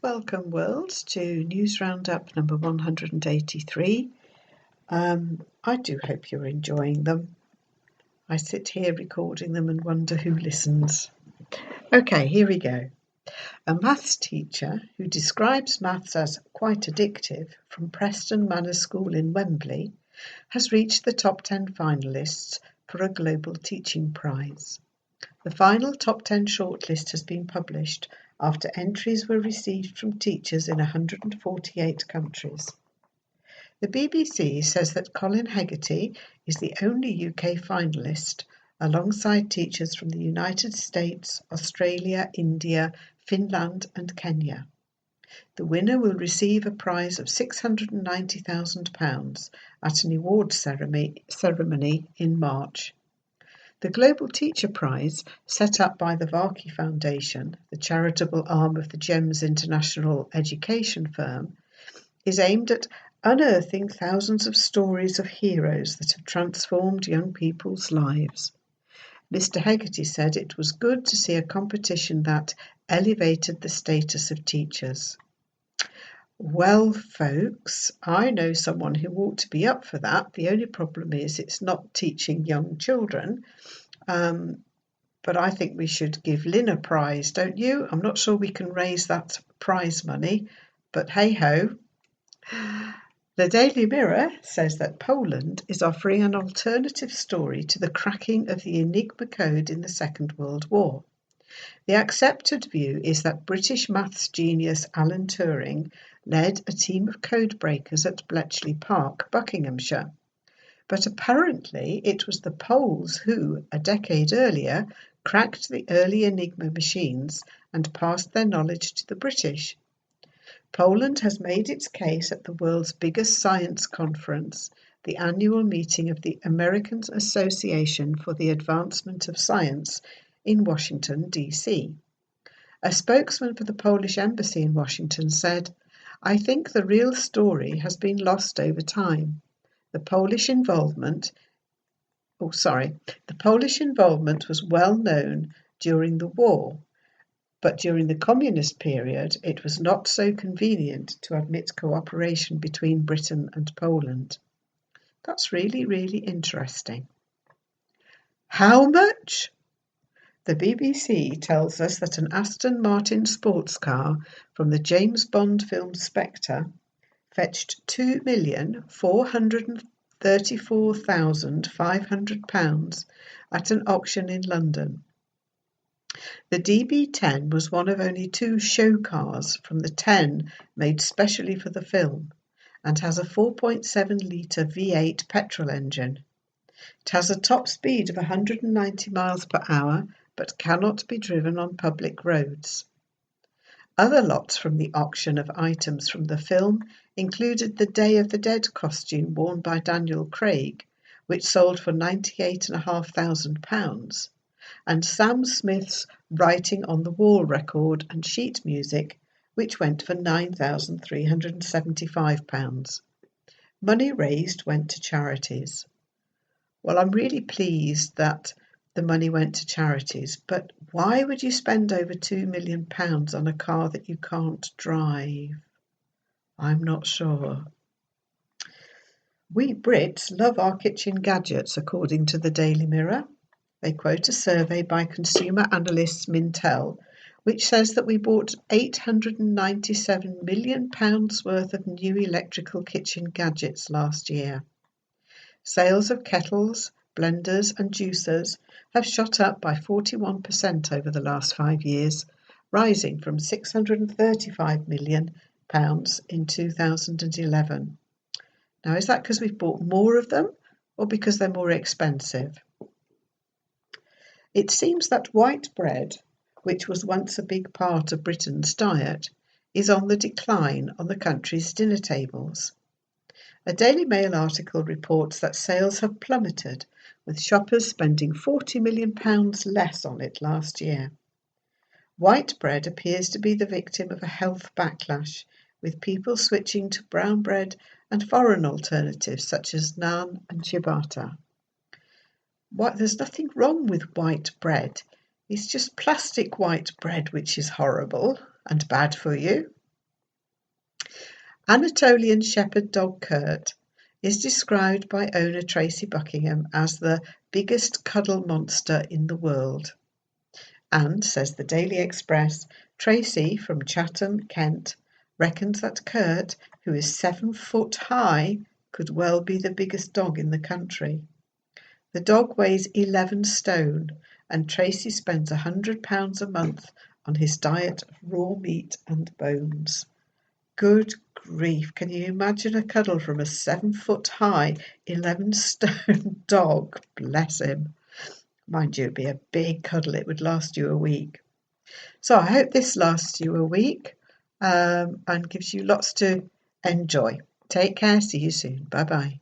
welcome world to News Roundup number 183. I do hope you're enjoying them. I sit here recording them and wonder who listens. Okay, here we go. A maths teacher who describes maths as quite addictive from Preston Manor School in Wembley has reached the top 10 finalists for a Global Teaching Prize. The final top 10 shortlist has been published after entries were received from teachers in 148 countries. The BBC says that Colin Hegarty is the only UK finalist, alongside teachers from the United States, Australia, India, Finland and Kenya. The winner will receive a prize of £690,000 at an awards ceremony in March. The Global Teacher Prize, set up by the Varkey Foundation, the charitable arm of the GEMS international education firm, is aimed at unearthing thousands of stories of heroes that have transformed young people's lives. Mr. Hegarty said it was good to see a competition that elevated the status of teachers. Well, folks, I know someone who ought to be up for that. The only problem is it's not teaching young children. But I think we should give Lynn a prize, don't you? I'm not sure we can raise that prize money, but hey-ho. The Daily Mirror says that Poland is offering an alternative story to the cracking of the Enigma code in the Second World War. The accepted view is that British maths genius Alan Turing led a team of code breakers at Bletchley Park, Buckinghamshire. But apparently it was the Poles who, a decade earlier, cracked the early Enigma machines and passed their knowledge to the British. Poland has made its case at the world's biggest science conference, the annual meeting of the American Association for the Advancement of Science in Washington, D.C. A spokesman for the Polish embassy in Washington said, "I think the real story has been lost over time. The Polish involvement was well known during the war, but during the communist period it was not so convenient to admit cooperation between Britain and Poland." That's really, really interesting. How much? The BBC tells us that an Aston Martin sports car from the James Bond film Spectre fetched £2,434,500 at an auction in London. The DB10 was one of only 2 show cars from the 10 made specially for the film and has a 4.7-litre V8 petrol engine. It has a top speed of 190 miles per hour but cannot be driven on public roads. Other lots from the auction of items from the film included the Day of the Dead costume worn by Daniel Craig, which sold for £98,500, and Sam Smith's Writing on the Wall record and sheet music, which went for £9,375. Money raised went to charities. Well, I'm really pleased that the money went to charities, but why would you spend over £2 million on a car that you can't drive? I'm not sure. We Brits love our kitchen gadgets, according to the Daily Mirror. They quote a survey by consumer analysts Mintel, which says that we bought £897 million worth of new electrical kitchen gadgets last year. Sales of kettles, blenders and juicers have shot up by 41% over the last 5 years, rising from £635 million in 2011. Now, is that because we've bought more of them or because they're more expensive? It seems that white bread, which was once a big part of Britain's diet, is on the decline on the country's dinner tables. A Daily Mail article reports that sales have plummeted, with shoppers spending £40 million less on it last year. White bread appears to be the victim of a health backlash, with people switching to brown bread and foreign alternatives such as naan and ciabatta. There's nothing wrong with white bread. It's just plastic white bread which is horrible and bad for you. Anatolian Shepherd dog Kurt is described by owner Tracy Buckingham as the biggest cuddle monster in the world. And, says the Daily Express, Tracy from Chatham, Kent, reckons that Kurt, who is 7 foot high, could well be the biggest dog in the country. The dog weighs 11 stone, and Tracy spends £100 a month on his diet of raw meat and bones. Good grief, can you imagine a cuddle from a 7 foot high, 11 stone dog? Bless him. Mind you, it'd be a big cuddle, it would last you a week. So I hope this lasts you a week and gives you lots to enjoy. Take care, see you soon. Bye bye.